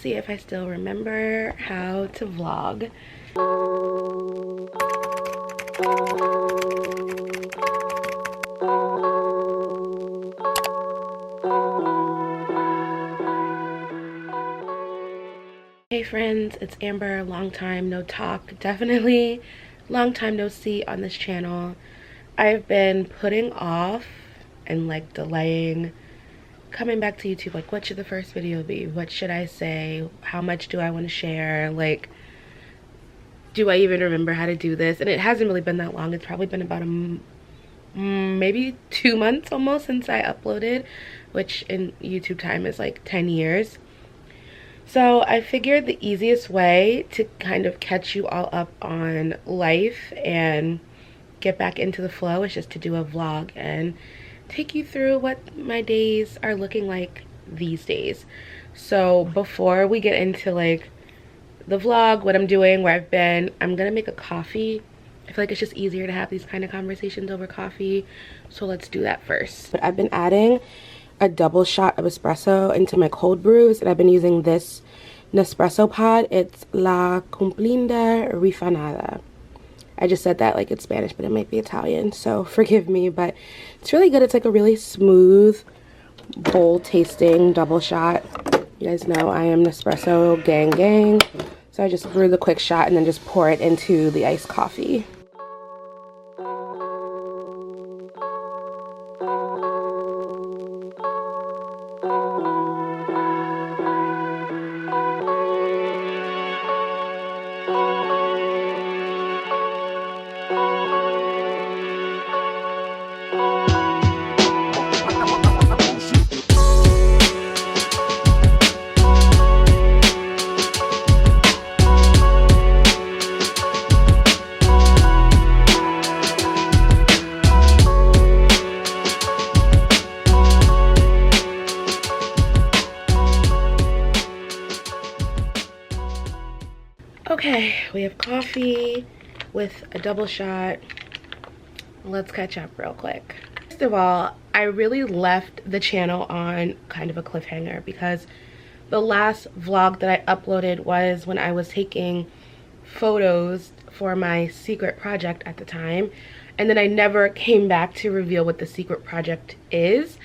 See if I still remember how to vlog. Hey friends, it's Amber. Long time no talk. Definitely long time no see on this channel. I've been putting off and like delaying coming back to YouTube. Like, what should the first video be? What should I say? How much do I want to share? Like, do I even remember how to do this? And it hasn't really been that long. It's probably been about maybe 2 months almost since I uploaded, which in YouTube time is like 10 years. So I figured the easiest way to kind of catch you all up on life and get back into the flow is just to do a vlog and take you through what my days are looking like these days. So before we get into like the vlog, what I'm doing, where I've been, I'm gonna make a coffee. I feel like it's just easier to have these kind of conversations over coffee, so let's do that first. But I've been adding a double shot of espresso into my cold brews, and I've been using this Nespresso pod. It's La Cumplinda Refinada. I just said that like it's Spanish, but it might be Italian, so forgive me, but it's really good. It's like a really smooth, bold tasting double shot. You guys know I am Nespresso gang. So I just brew the quick shot and then just pour it into the iced coffee. Okay, we have coffee with a double shot. Let's catch up real quick. First of all, I really left the channel on kind of a cliffhanger because the last vlog that I uploaded was when I was taking photos for my secret project at the time, and then I never came back to reveal what the secret project is.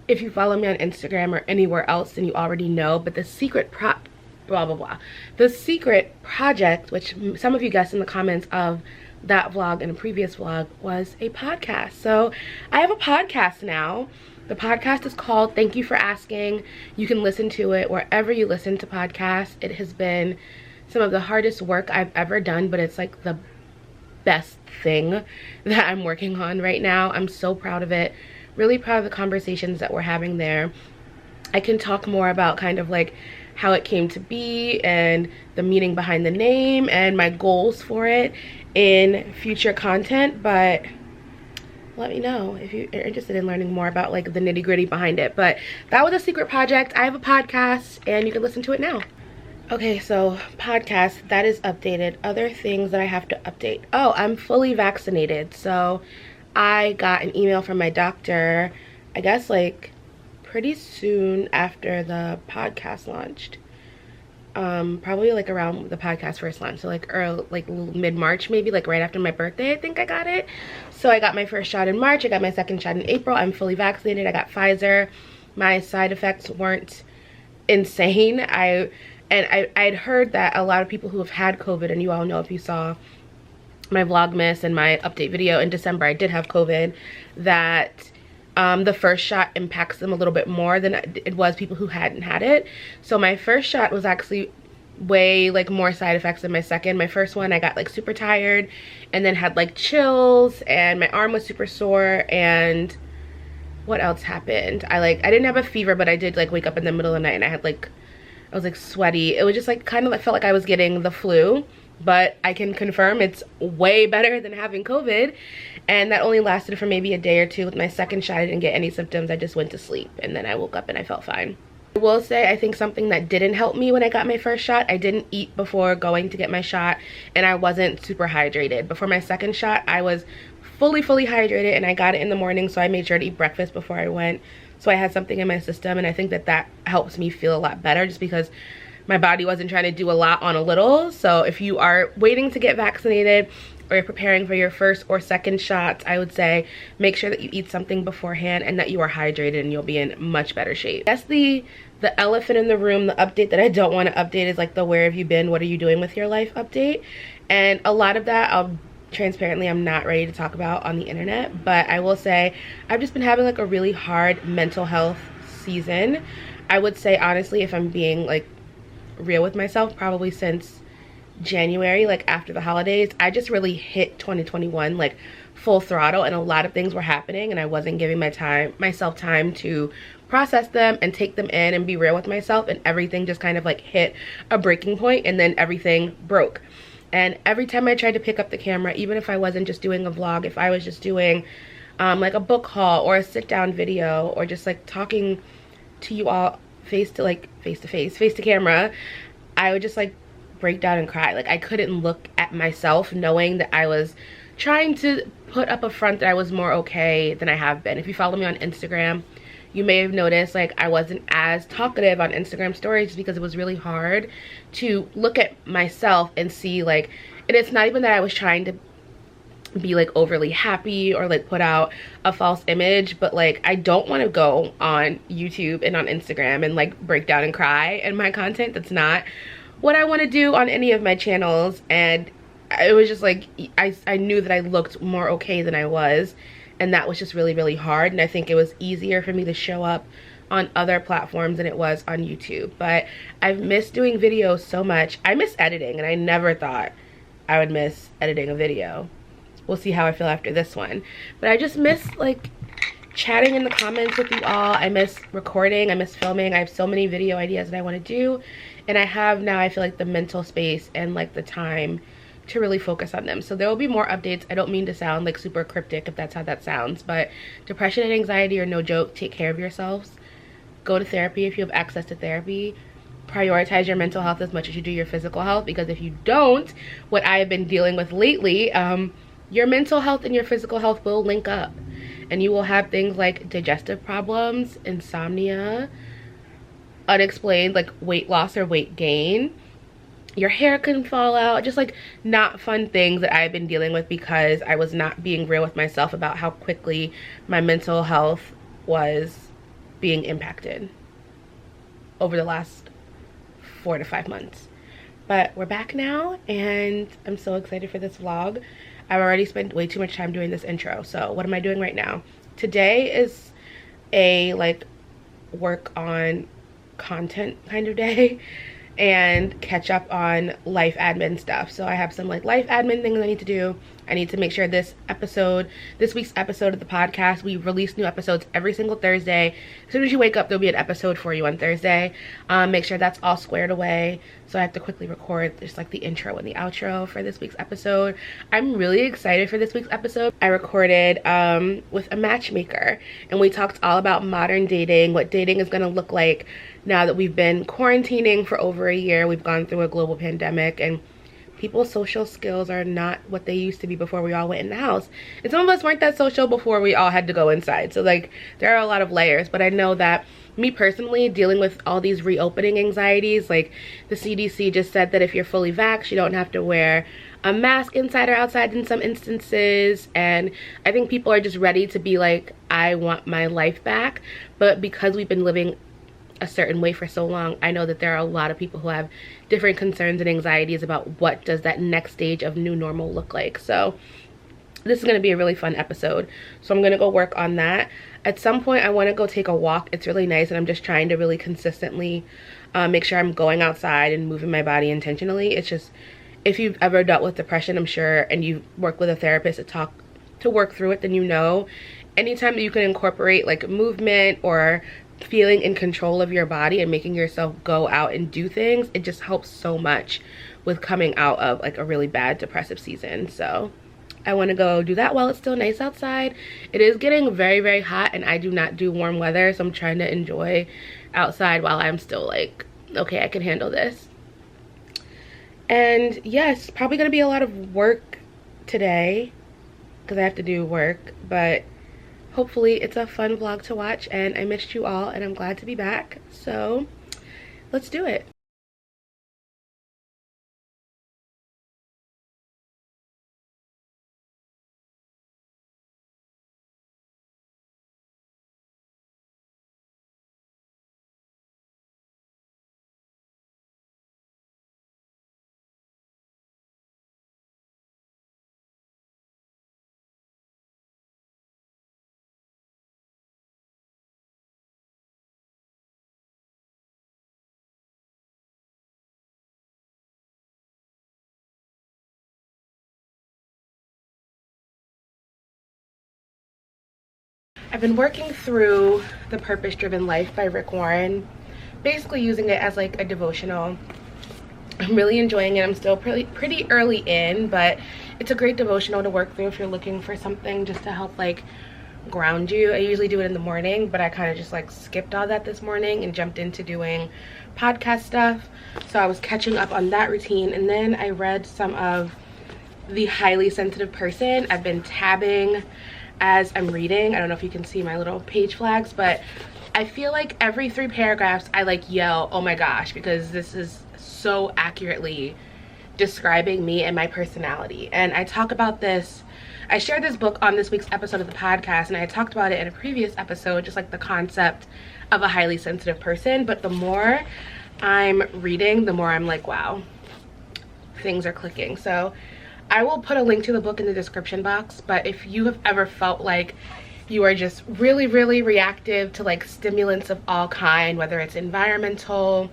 If you follow me on Instagram or anywhere else, then you already know, but the secret the secret project, which some of you guessed in the comments of that vlog and a previous vlog, was a podcast. So I have a podcast now. The podcast is called Thank You for Asking. You can listen to it wherever you listen to podcasts. It has been some of the hardest work I've ever done, but it's like the best thing that I'm working on right now. I'm so proud of it. Really proud of the conversations that we're having there. I can talk more about kind of like how it came to be and the meaning behind the name and my goals for it in future content, but let me know if you're interested in learning more about like the nitty-gritty behind it. But that was a secret project. I have a podcast and you can listen to it now. Okay, so podcast, that is updated. Other things that I have to update. Oh, I'm fully vaccinated. So I got an email from my doctor, I guess like pretty soon after the podcast launched. Probably like around the podcast first launched, so like early, like mid-March, maybe like right after my birthday, I think I got it. So I got my first shot in March, I got my second shot in April. I'm fully vaccinated. I got Pfizer. My side effects weren't insane. I'd heard that a lot of people who have had COVID, and you all know if you saw my Vlogmas and my update video in December, I did have COVID, that the first shot impacts them a little bit more than it was people who hadn't had it. So my first shot was actually way like more side effects than my second. My first one, I got like super tired and then had like chills and my arm was super sore, and what else happened? I didn't have a fever, but I did like wake up in the middle of the night and I was like sweaty. It was just like kind of like felt like I was getting the flu, but I can confirm it's way better than having COVID. And that only lasted for maybe a day or two. With my second shot, I didn't get any symptoms. I just went to sleep and then I woke up and I felt fine. I will say, I think something that didn't help me when I got my first shot, I didn't eat before going to get my shot, and I wasn't super hydrated. Before my second shot, I was fully hydrated, and I got it in the morning, so I made sure to eat breakfast before I went. So I had something in my system, and I think that helps me feel a lot better, just because my body wasn't trying to do a lot on a little. So if you are waiting to get vaccinated or you're preparing for your first or second shots, I would say make sure that you eat something beforehand and that you are hydrated, and you'll be in much better shape. That's the elephant in the room. The update that I don't want to update is like the where have you been, what are you doing with your life update. And a lot of that, transparently, I'm not ready to talk about on the internet, but I will say I've just been having like a really hard mental health season. I would say honestly, if I'm being like real with myself, probably since January, like after the holidays, I just really hit 2021 like full throttle, and a lot of things were happening and I wasn't giving myself time to process them and take them in and be real with myself, and everything just kind of like hit a breaking point, and then everything broke. And every time I tried to pick up the camera, even if I wasn't just doing a vlog, if I was just doing like a book haul or a sit down video, or just like talking to you all face to camera, I would just like break down and cry. Like I couldn't look at myself knowing that I was trying to put up a front that I was more okay than I have been. If you follow me on Instagram, you may have noticed like I wasn't as talkative on Instagram stories, just because it was really hard to look at myself and see like, and it's not even that I was trying to be like overly happy or like put out a false image, but like I don't want to go on YouTube and on Instagram and like break down and cry in my content. That's not what I want to do on any of my channels. And it was just like I knew that I looked more okay than I was, and that was just really, really hard. And I think it was easier for me to show up on other platforms than it was on YouTube. But I've missed doing videos so much. I miss editing, and I never thought I would miss editing a video. We'll see how I feel after this one. But I just miss like chatting in the comments with you all. I miss recording, I miss filming. I have so many video ideas that I want to do, and I have now, I feel like, the mental space and like the time to really focus on them. So there will be more updates. I don't mean to sound like super cryptic if that's how that sounds, but depression and anxiety are no joke. Take care of yourselves. Go to therapy if you have access to therapy. Prioritize your mental health as much as you do your physical health, because if you don't, what I have been dealing with lately, your mental health and your physical health will link up, and you will have things like digestive problems, insomnia, unexplained like weight loss or weight gain. Your hair can fall out, just like not fun things that I've been dealing with because I was not being real with myself about how quickly my mental health was being impacted over the last 4 to 5 months. But we're back now, and I'm so excited for this vlog. I've already spent way too much time doing this intro, so what am I doing right now? Today is a like work on content kind of day and catch up on life admin stuff. So I have some like life admin things I need to do. I need to make sure this week's episode of the podcast, we release new episodes every single Thursday. As soon as you wake up, there'll be an episode for you on Thursday. Make sure that's all squared away. So I have to quickly record just like the intro and the outro for this week's episode. I'm really excited for this week's episode. I recorded with a matchmaker, and we talked all about modern dating, what dating is going to look like now that we've been quarantining for over a year. We've gone through a global pandemic, and people's social skills are not what they used to be before we all went in the house. And some of us weren't that social before we all had to go inside. So like there are a lot of layers, but I know that me personally, dealing with all these reopening anxieties, like the CDC just said that if you're fully vaxxed, you don't have to wear a mask inside or outside in some instances. And I think people are just ready to be like, I want my life back. But because we've been living a certain way for so long, I know that there are a lot of people who have different concerns and anxieties about what does that next stage of new normal look like. So this is going to be a really fun episode, so I'm going to go work on that. At some point I want to go take a walk. It's really nice, and I'm just trying to really consistently make sure I'm going outside and moving my body intentionally. It's just, if you've ever dealt with depression, I'm sure, and you work with a therapist to work through it, then you know anytime that you can incorporate like movement or feeling in control of your body and making yourself go out and do things, it just helps so much with coming out of like a really bad depressive season. So I want to go do that while it's still nice outside. It is getting very, very hot, and I do not do warm weather, so I'm trying to enjoy outside while I'm still like, okay, I can handle this. And yes, probably gonna be a lot of work today because I have to do work, but hopefully it's a fun vlog to watch, and I missed you all, and I'm glad to be back. So let's do it. I've been working through The Purpose Driven Life by Rick Warren, basically using it as like a devotional. I'm really enjoying it. I'm still pretty early in, but it's a great devotional to work through if you're looking for something just to help like ground you. I usually do it in the morning, but I kind of just like skipped all that this morning and jumped into doing podcast stuff. So I was catching up on that routine, and then I read some of The Highly Sensitive Person. I've been tabbing as I'm reading. I don't know if you can see my little page flags, but I feel like every 3 paragraphs I like yell, oh my gosh, because this is so accurately describing me and my personality. And I talk about this, I shared this book on this week's episode of the podcast, and I talked about it in a previous episode, just like the concept of a highly sensitive person. But the more I'm reading, the more I'm like, wow, things are clicking. So I will put a link to the book in the description box, but if you have ever felt like you are just really reactive to like stimulants of all kind, whether it's environmental,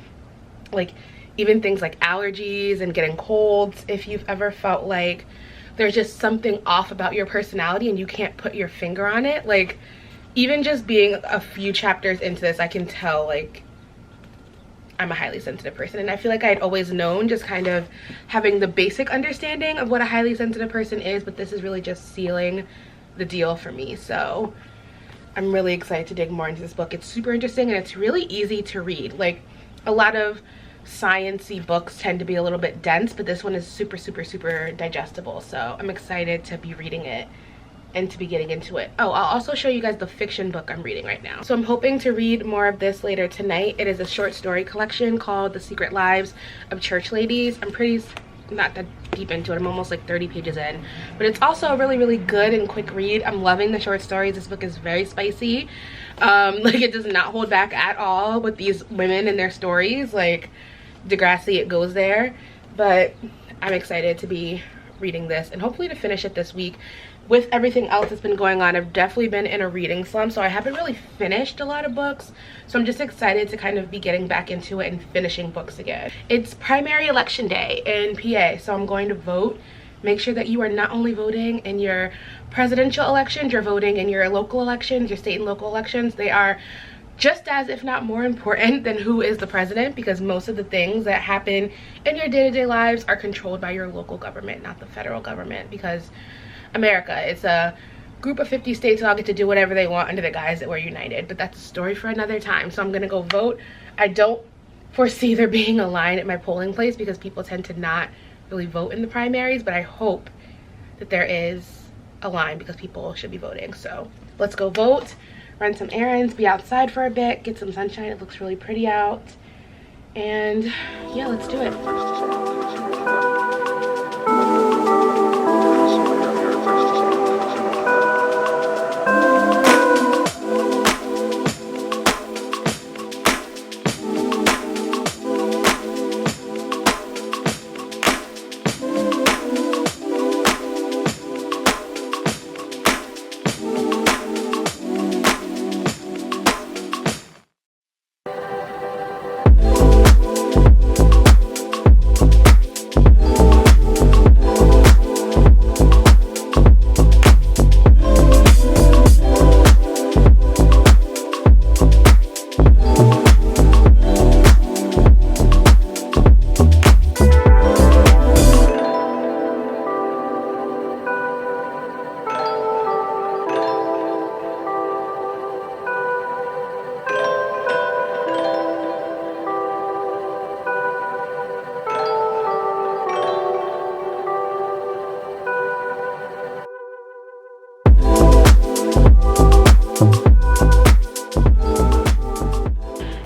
like even things like allergies and getting colds, if you've ever felt like there's just something off about your personality and you can't put your finger on it, like even just being a few chapters into this, I can tell like I'm a highly sensitive person. And I feel like I'd always known, just kind of having the basic understanding of what a highly sensitive person is, but this is really just sealing the deal for me. So I'm really excited to dig more into this book. It's super interesting and it's really easy to read. Like a lot of science-y books tend to be a little bit dense, but this one is super digestible. So I'm excited to be reading it and to be getting into it. Oh, I'll also show you guys the fiction book I'm reading right now. So I'm hoping to read more of this later tonight. It is a short story collection called The Secret Lives of Church Ladies. I'm not that deep into it. I'm almost like 30 pages in, but it's also a really good and quick read. I'm loving the short stories. This book is very spicy. Like it does not hold back at all with these women and their stories. Like Degrassi, it goes there. But I'm excited to be reading this and hopefully to finish it this week. With everything else that's been going on, I've definitely been in a reading slump, so I haven't really finished a lot of books. So I'm just excited to kind of be getting back into it and finishing books again. It's primary election day in PA, so I'm going to vote. Make sure that you are not only voting in your presidential elections, you're voting in your local elections, your state and local elections. They are just as, if not more important than who is the president, because most of the things that happen in your day-to-day lives are controlled by your local government, not the federal government, because America, it's a group of 50 states that all get to do whatever they want under the guise that we're united. But that's a story for another time. So I'm gonna go vote. I don't foresee there being a line at my polling place because people tend to not really vote in the primaries, but I hope that there is a line because people should be voting. So let's go vote, run some errands, be outside for a bit, get some sunshine. It looks really pretty out. And yeah, let's do it.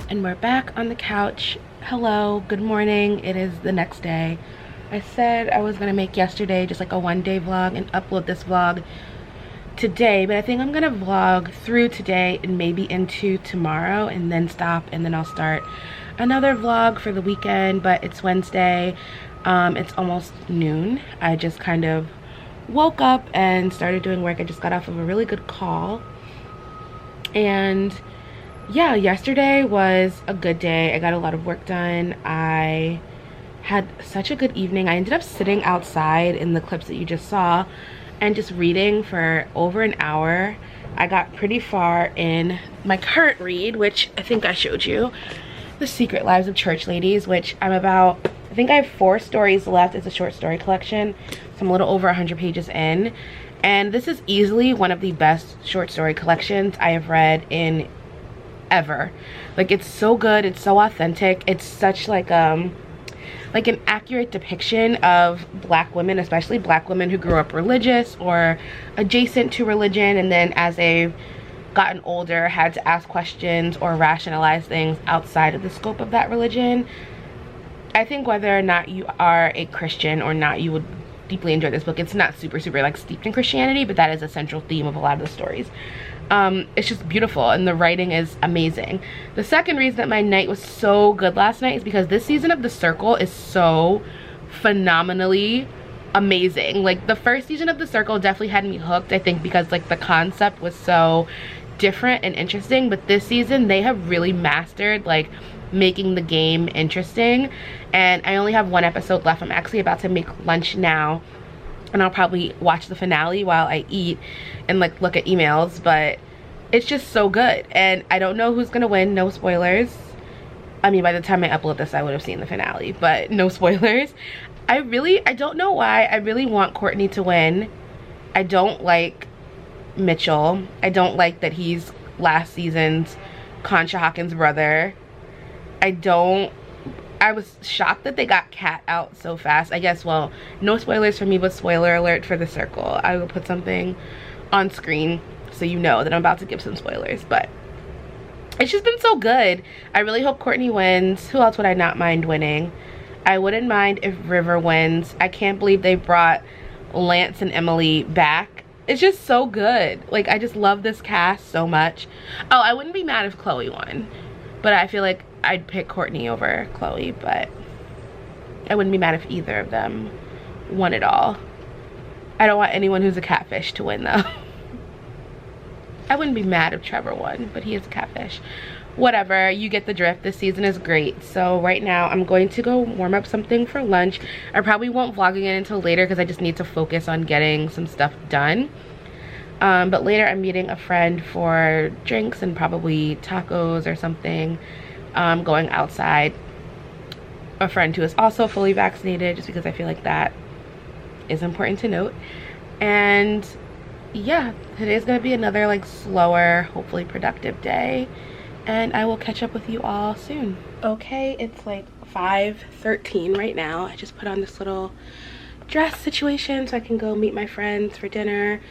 And we're back on the couch. Hello, good morning. It is the next day. I said I was gonna make yesterday just like a one-day vlog and upload this vlog today, but I think I'm gonna vlog through today and maybe into tomorrow and then stop, and then I'll start another vlog for the weekend. But it's Wednesday. It's almost noon. I just kind of woke up and started doing work. I just got off of a really good call, and yeah, yesterday was a good day. I got a lot of work done. I had such a good evening. I ended up sitting outside in the clips that you just saw and just reading for over an hour. I got pretty far in my current read, which I think I showed you, The Secret Lives of Church Ladies, which I'm about, I think I have 4 stories left. It's a short story collection, so I'm a little over 100 pages in. And this is easily one of the best short story collections I have read in ever. Like, it's so good, it's so authentic, it's such like an accurate depiction of Black women, especially Black women who grew up religious or adjacent to religion, and then as they've gotten older had to ask questions or rationalize things outside of the scope of that religion. I think whether or not you are a Christian or not, you would deeply enjoy this book. It's not super like steeped in Christianity, but that is a central theme of a lot of the stories. It's just beautiful, and the writing is amazing. The second reason that my night was so good last night is because this season of The Circle is so phenomenally amazing. Like, the first season of The Circle definitely had me hooked, I think because like the concept was so different and interesting, but this season they have really mastered like making the game interesting. And I only have 1 episode left. I'm actually about to make lunch now, and I'll probably watch the finale while I eat and like look at emails, but it's just so good. And I don't know who's gonna win, no spoilers. I mean, by the time I upload this I would have seen the finale, but no spoilers. I don't know why I really want Courtney to win. I don't like Mitchell. I don't like that he's last season's Concha Hawkins' brother. I was shocked that they got Kat out so fast. I guess, well, no spoilers for me, but spoiler alert for The Circle. I will put something on screen so you know that I'm about to give some spoilers, but it's just been so good. I really hope Courtney wins. Who else would I not mind winning? I wouldn't mind if River wins. I can't believe they brought Lance and Emily back. It's just so good. Like, I just love this cast so much. Oh, I wouldn't be mad if Chloe won, but I feel like I'd pick Courtney over Chloe, but I wouldn't be mad if either of them won it all. I don't want anyone who's a catfish to win though. I wouldn't be mad if Trevor won, but he is a catfish. Whatever, you get the drift. This season is great. So right now I'm going to go warm up something for lunch. I probably won't vlog again until later because I just need to focus on getting some stuff done. But later I'm meeting a friend for drinks and probably tacos or something. Going outside. A friend who is also fully vaccinated, just because I feel like that is important to note. And yeah, today's gonna be another like slower, hopefully productive day, and I will catch up with you all soon. Okay, it's like 5:13 right now. I just put on this little dress situation so I can go meet my friends for dinner.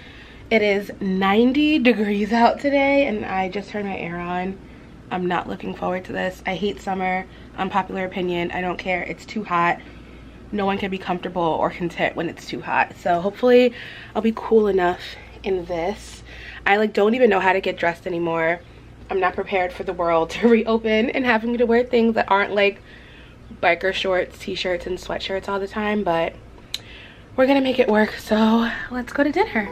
It is 90 degrees out today, and I just turned my air on. I'm not looking forward to this. I hate summer. Unpopular opinion. I don't care. It's too hot. No one can be comfortable or content when it's too hot. So hopefully I'll be cool enough in this. I like don't even know how to get dressed anymore. I'm not prepared for the world to reopen and having to wear things that aren't like biker shorts, t-shirts, and sweatshirts all the time, but we're gonna make it work. So let's go to dinner.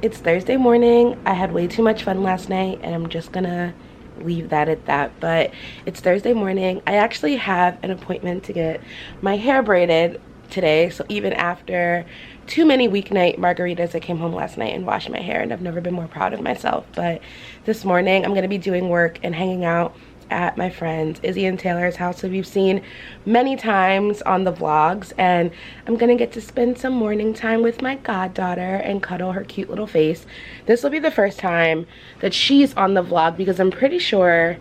It's Thursday morning. I had way too much fun last night, and I'm just gonna leave that at that. But it's Thursday morning. I actually have an appointment to get my hair braided today, so even after too many weeknight margaritas, I came home last night and washed my hair, and I've never been more proud of myself. But this morning I'm gonna be doing work and hanging out at my friends Izzy and Taylor's house, who you've seen many times on the vlogs, and I'm gonna get to spend some morning time with my goddaughter and cuddle her cute little face. This will be the first time that she's on the vlog, because I'm pretty sure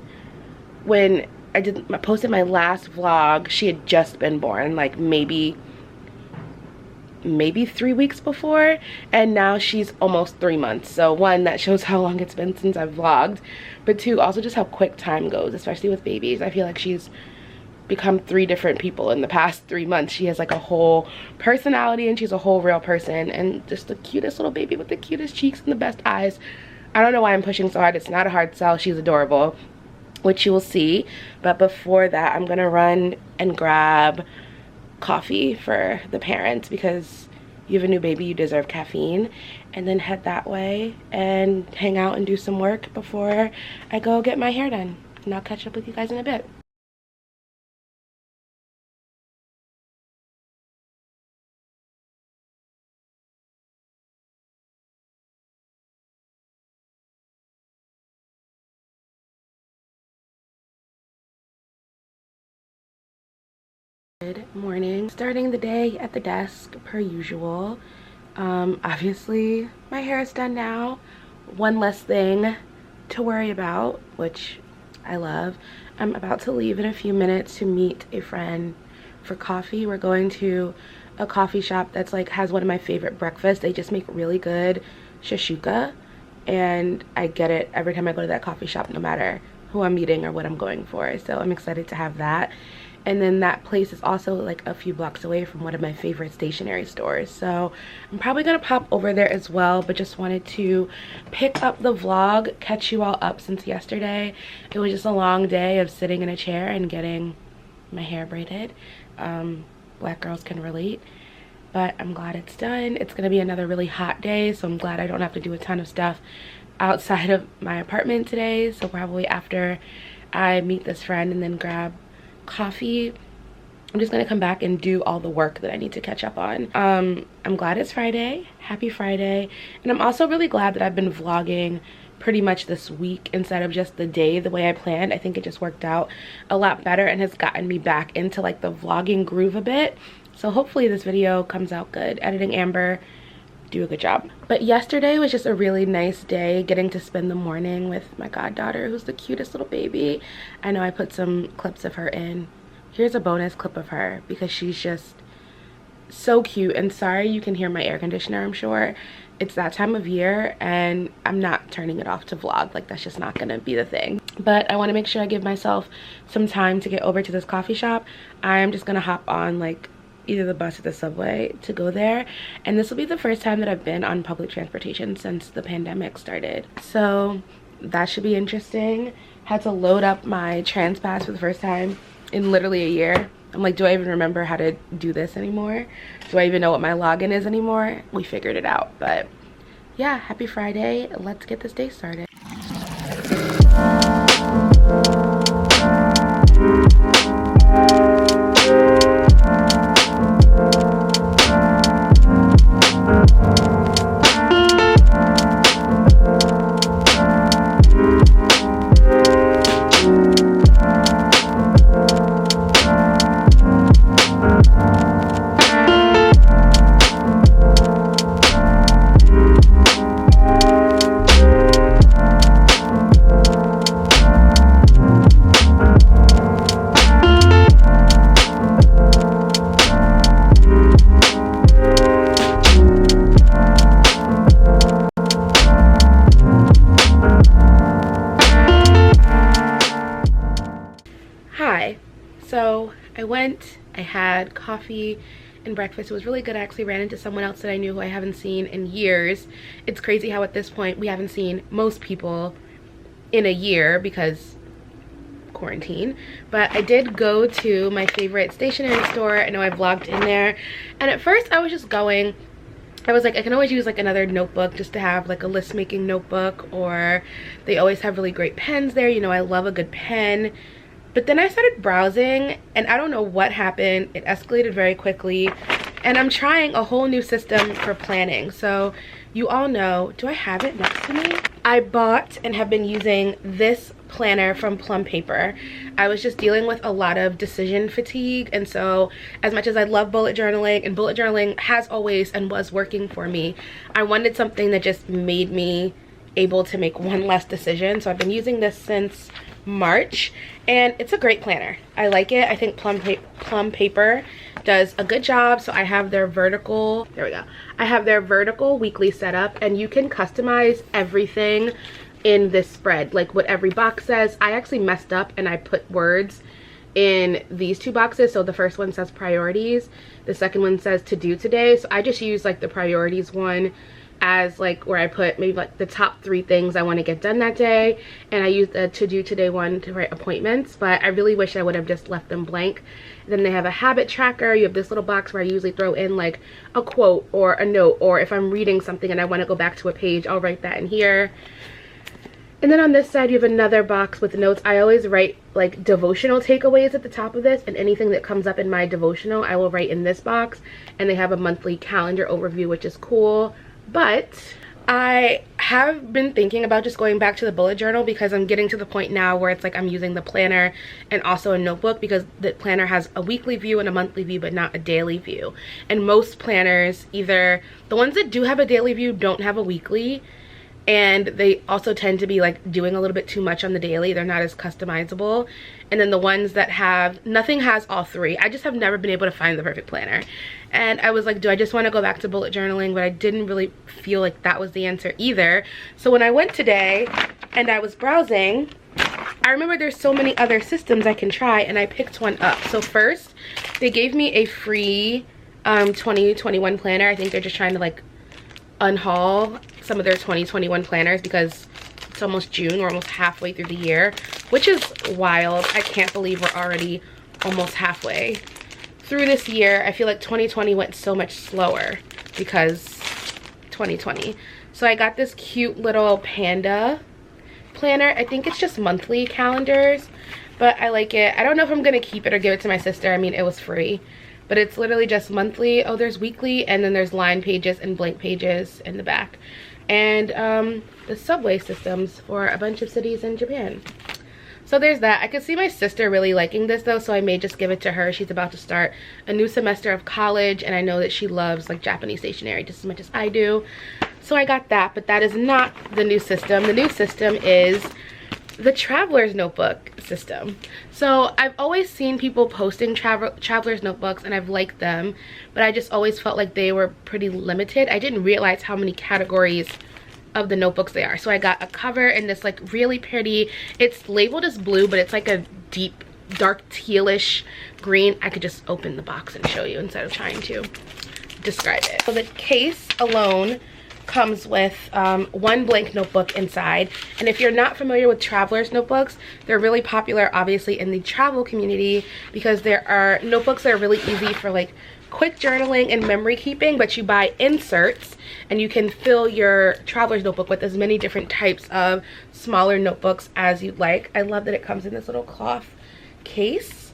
when I posted my last vlog, she had just been born, like maybe 3 weeks before, and now she's almost 3 months. So one, that shows how long it's been since I've vlogged, but two, also just how quick time goes, especially with babies. I feel like she's become 3 different people in the past 3 months. She has like a whole personality and she's a whole real person, and just the cutest little baby with the cutest cheeks and the best eyes. I don't know why I'm pushing so hard. It's not a hard sell. She's adorable, which you will see. But before that, I'm gonna run and grab coffee for the parents because you have a new baby, you deserve caffeine, and then head that way and hang out and do some work before I go get my hair done. And I'll catch up with you guys in a bit. Good morning. Starting the day at the desk per usual. Obviously my hair is done now. One less thing to worry about, which I love. I'm about to leave in a few minutes to meet a friend for coffee. We're going to a coffee shop that's like has one of my favorite breakfasts. They just make really good shashuka, and I get it every time I go to that coffee shop, no matter who I'm meeting or what I'm going for. So I'm excited to have that. And then that place is also like a few blocks away from one of my favorite stationery stores. So I'm probably gonna pop over there as well, but just wanted to pick up the vlog, catch you all up since yesterday. It was just a long day of sitting in a chair and getting my hair braided. Black girls can relate, but I'm glad it's done. It's gonna be another really hot day, so I'm glad I don't have to do a ton of stuff outside of my apartment today. So probably after I meet this friend and then grab coffee, I'm just gonna come back and do all the work that I need to catch up on. I'm glad it's Friday. Happy Friday. And I'm also really glad that I've been vlogging pretty much this week instead of just the day the way I planned. I think it just worked out a lot better and has gotten me back into like the vlogging groove a bit. So hopefully this video comes out good. Editing Amber, do a good job. But yesterday was just a really nice day, getting to spend the morning with my goddaughter, who's the cutest little baby. I know I put some clips of her in. Here's a bonus clip of her because she's just so cute. And sorry you can hear my air conditioner, I'm sure. It's that time of year and I'm not turning it off to vlog. Like, that's just not gonna be the thing. But I wanna make sure I give myself some time to get over to this coffee shop. I'm just gonna hop on like either the bus or the subway to go there, and this will be the first time that I've been on public transportation since the pandemic started, so that should be interesting. Had to load up my trans pass for the first time in literally a year. I'm like, do I even remember how to do this anymore? Do I even know what my login is anymore? We figured it out. But yeah, happy Friday. Let's get this day started. So I went, I had coffee and breakfast. It was really good. I actually ran into someone else that I knew who I haven't seen in years. It's crazy how at this point we haven't seen most people in a year because quarantine. But I did go to my favorite stationery store. I know I vlogged in there, and at first I was just going, I was like, I can always use like another notebook just to have like a list making notebook, or they always have really great pens there. You know, I love a good pen. But then I started browsing and I don't know what happened. It escalated very quickly, and I'm trying a whole new system for planning. So you all know, do I have it next to me? I bought and have been using this planner from Plum Paper. I was just dealing with a lot of decision fatigue, and so as much as I love bullet journaling, and bullet journaling has always and was working for me, I wanted something that just made me able to make one less decision. So I've been using this since March, and it's a great planner. I like it. I think Plum Paper does a good job. So I have their vertical, there we go, I have their vertical weekly setup, and you can customize everything in this spread, like what every box says. I actually messed up and I put words in these two boxes. So the first one says priorities, the second one says to do today. So I just use like the priorities one as like where I put maybe like the top 3 things I want to get done that day, and I use the to do today one to write appointments. But I really wish I would have just left them blank. And then they have a habit tracker. You have this little box where I usually throw in like a quote or a note, or if I'm reading something and I want to go back to a page, I'll write that in here. And then on this side, you have another box with notes. I always write like devotional takeaways at the top of this, and anything that comes up in my devotional, I will write in this box. And they have a monthly calendar overview, which is cool. But I have been thinking about just going back to the bullet journal, because I'm getting to the point now where it's like I'm using the planner and also a notebook, because the planner has a weekly view and a monthly view, but not a daily view. And most planners, either the ones that do have a daily view don't have a weekly, and they also tend to be like doing a little bit too much on the daily. They're not as customizable. And then the ones that have, nothing has all 3. I just have never been able to find the perfect planner. And I was like, do I just want to go back to bullet journaling? But I didn't really feel like that was the answer either. So when I went today and I was browsing, I remember there's so many other systems I can try, and I picked one up. So first, they gave me a free 2021 planner. I think they're just trying to like unhaul some of their 2021 planners, because it's almost June. We're almost halfway through the year, which is wild. I can't believe we're already almost halfway through this year. I feel like 2020 went so much slower because 2020. So I got this cute little panda planner. I think it's just monthly calendars, but I like it. I don't know if I'm gonna keep it or give it to my sister. I mean, it was free, but it's literally just monthly. Oh, there's weekly, and then there's line pages and blank pages in the back. And the subway systems for a bunch of cities in Japan. So there's that. I could see my sister really liking this though, so I may just give it to her. She's about to start a new semester of college, and I know that she loves like Japanese stationery just as much as I do. So I got that, but that is not the new system. The new system is the Traveler's Notebook system. So I've always seen people posting Traveler's Notebooks, and I've liked them, but I just always felt like they were pretty limited. I didn't realize how many categories of the notebooks they are. So I got a cover in this like really pretty, it's labeled as blue, but it's like a deep dark tealish green. I could just open the box and show you instead of trying to describe it. So the case alone comes with one blank notebook inside. And if you're not familiar with Traveler's Notebooks, they're really popular obviously in the travel community, because there are notebooks that are really easy for like quick journaling and memory keeping, but you buy inserts and you can fill your Traveler's Notebook with as many different types of smaller notebooks as you'd like. I love that it comes in this little cloth case.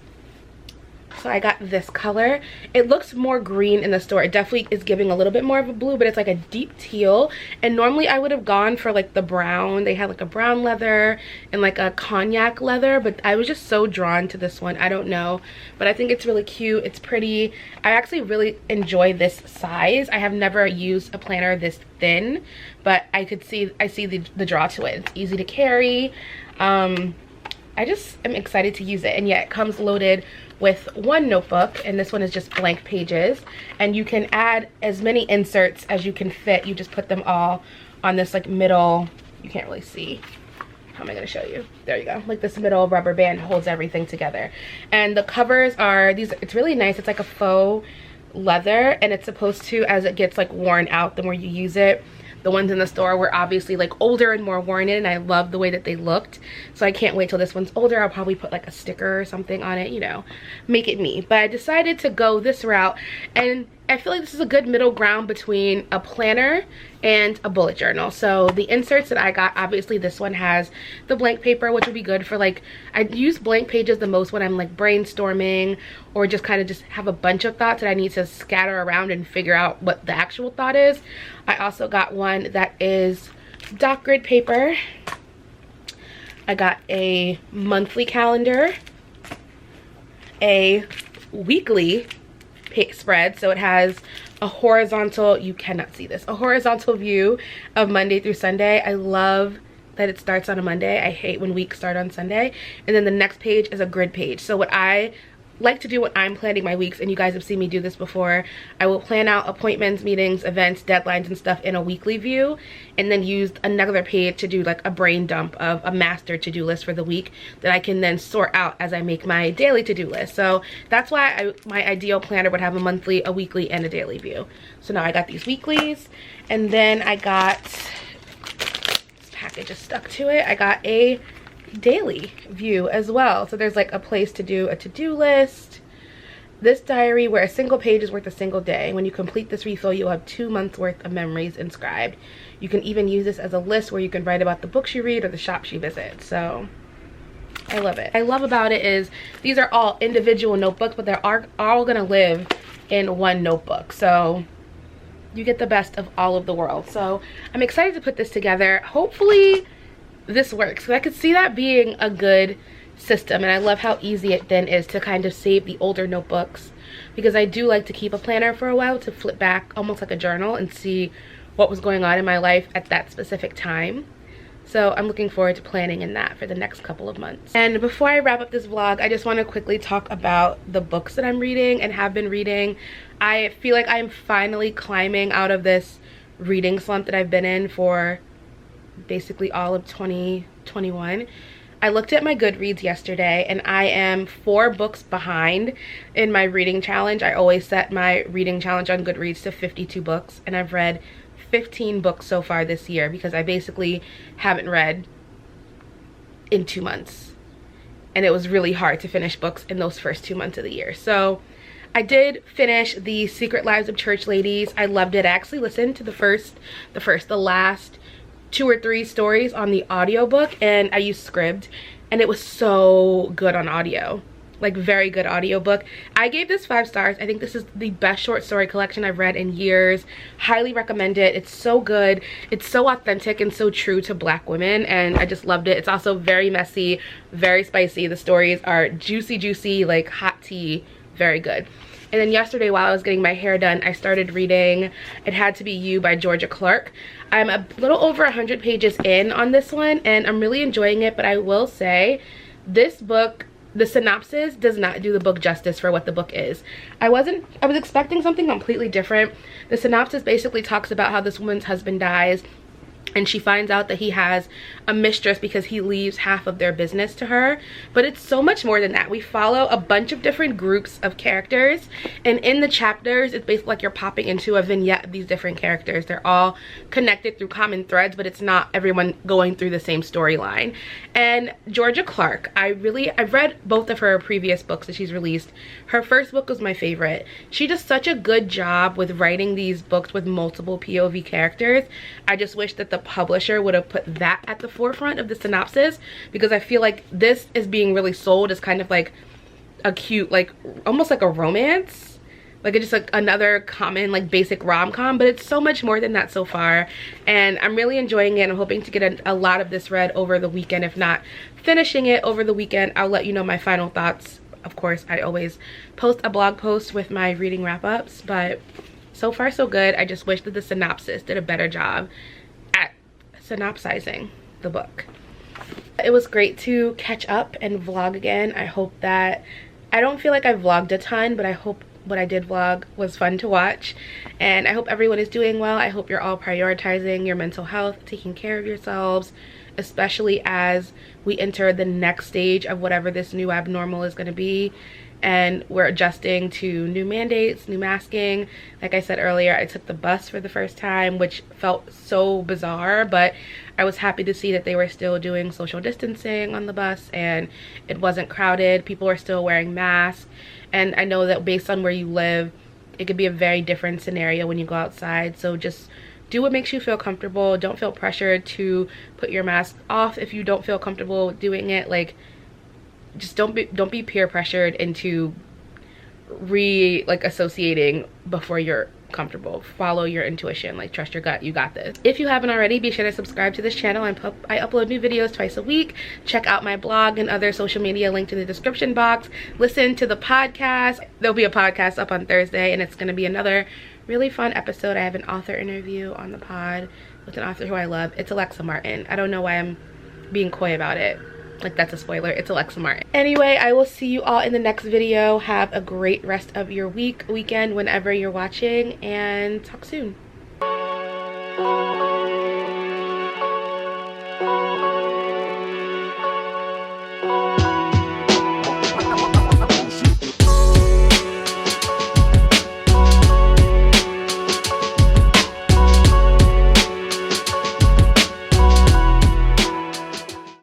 So I got this color. It looks more green in the store. It definitely is giving a little bit more of a blue, but it's like a deep teal. And normally I would have gone for like the brown. They had like a brown leather and like a cognac leather, but I was just so drawn to this one. I don't know, but I think it's really cute. It's pretty. I actually really enjoy this size. I have never used a planner this thin, but I see the draw to it. It's easy to carry. I just am excited to use it. And yeah, it comes loaded with one notebook, and this one is just blank pages, and you can add as many inserts as you can fit. You just put them all on this like middle, you can't really see, how am I going to show you? There you go. Like this middle rubber band holds everything together. And the covers are these, it's really nice. It's like a faux leather, and it's supposed to, as it gets like worn out the more you use it. The ones in the store were obviously like older and more worn in, and I love the way that they looked. So I can't wait till this one's older. I'll probably put like a sticker or something on it, you know, make it me. But I decided to go this route, and I feel like this is a good middle ground between a planner and a bullet journal. So the inserts that I got, obviously this one has the blank paper, which would be good for like, I use blank pages the most when I'm like brainstorming or just kind of just have a bunch of thoughts that I need to scatter around and figure out what the actual thought is. I also got one that is doc grid paper. I got a monthly calendar, a weekly spread, so it has a horizontal, you cannot see this, a horizontal view of Monday through Sunday. I love that it starts on a Monday. I hate when weeks start on Sunday. And then the next page is a grid page. So what I like to do when I'm planning my weeks, and you guys have seen me do this before. I will plan out appointments, meetings, events, deadlines, and stuff in a weekly view, and then use another page to do like a brain dump of a master to-do list for the week that I can then sort out as I make my daily to-do list. So that's why my ideal planner would have a monthly, a weekly, and a daily view. So now I got these weeklies, and then I got, this package is stuck to it, I got a daily view as well. So there's like a place to do a to-do list. This diary where a single page is worth a single day. When you complete this refill, you'll have 2 months worth of memories inscribed. You can even use this as a list where you can write about the books you read or the shops you visit. So I love it. What I love about it is these are all individual notebooks, but they're all gonna live in one notebook. So you get the best of all of the world. So I'm excited to put this together. Hopefully this works, because I could see that being a good system, and I love how easy it then is to kind of save the older notebooks, because I do like to keep a planner for a while to flip back almost like a journal and see what was going on in my life at that specific time. So I'm looking forward to planning in that for the next couple of months. And before I wrap up this vlog, I just want to quickly talk about the books that I'm reading and have been reading. I feel like I'm finally climbing out of this reading slump that I've been in for basically all of 2021. I looked at my Goodreads yesterday, and I am 4 books behind in my reading challenge. I always set my reading challenge on Goodreads to 52 books, and I've read 15 books so far this year, because I basically haven't read in 2 months, and it was really hard to finish books in those first 2 months of the year. So I did finish The Secret Lives of Church Ladies. I loved it. I actually listened to the last 2 or 3 stories on the audiobook, and I used Scribd, and it was so good on audio. Like, very good audiobook. I gave this 5 stars. I think this is the best short story collection I've read in years. Highly recommend it. It's so good. It's so authentic and so true to Black women, and I just loved it. It's also very messy, very spicy. The stories are juicy, like hot tea. Very good. And then yesterday, while I was getting my hair done, I started reading It Had to Be You by Georgia Clark. I'm a little over 100 pages in on this one, and I'm really enjoying it, but I will say this book, the synopsis does not do the book justice for what the book is. I was expecting something completely different. The synopsis basically talks about how this woman's husband dies, and she finds out that he has a mistress because he leaves half of their business to her. But it's so much more than that. We follow a bunch of different groups of characters, and in the chapters, it's basically like you're popping into a vignette of these different characters. They're all connected through common threads, but it's not everyone going through the same storyline. And Georgia Clark, I've read both of her previous books that she's released. Her first book was my favorite. She does such a good job with writing these books with multiple POV characters. I just wish that the publisher would have put that at the forefront of the synopsis, because I feel like this is being really sold as kind of like a cute, like almost like a romance, like it's just like another common like basic rom-com, but it's so much more than that so far, and I'm really enjoying it. I'm hoping to get a lot of this read over the weekend. If not finishing it over the weekend, I'll let you know my final thoughts. Of course, I always post a blog post with my reading wrap-ups, but so far so good. I just wish that the synopsis did a better job at synopsizing the book. It was great to catch up and vlog again. I hope that, I don't feel like I vlogged a ton, but I hope what I did vlog was fun to watch, and I hope everyone is doing well. I hope you're all prioritizing your mental health, taking care of yourselves, especially as we enter the next stage of whatever this new abnormal is going to be, and we're adjusting to new mandates, new masking. Like I said earlier, I took the bus for the first time, which felt so bizarre, but I was happy to see that they were still doing social distancing on the bus and it wasn't crowded. People are still wearing masks, and I know that based on where you live, it could be a very different scenario when you go outside. So just do what makes you feel comfortable. Don't feel pressured to put your mask off if you don't feel comfortable doing it. Like, just don't be peer pressured into associating before you're comfortable. Follow your intuition. Like, trust your gut. You got this. If you haven't already, be sure to subscribe to this channel. I upload new videos twice a week. Check out my blog and other social media linked in the description box. Listen to the podcast. There'll be a podcast up on Thursday, and it's going to be another really fun episode. I have an author interview on the pod with an author who I love. It's Alexa Martin. I don't know why I'm being coy about it. Like, that's a spoiler. It's Alexa Martin. Anyway, I will see you all in the next video. Have a great rest of your weekend, whenever you're watching, and talk soon.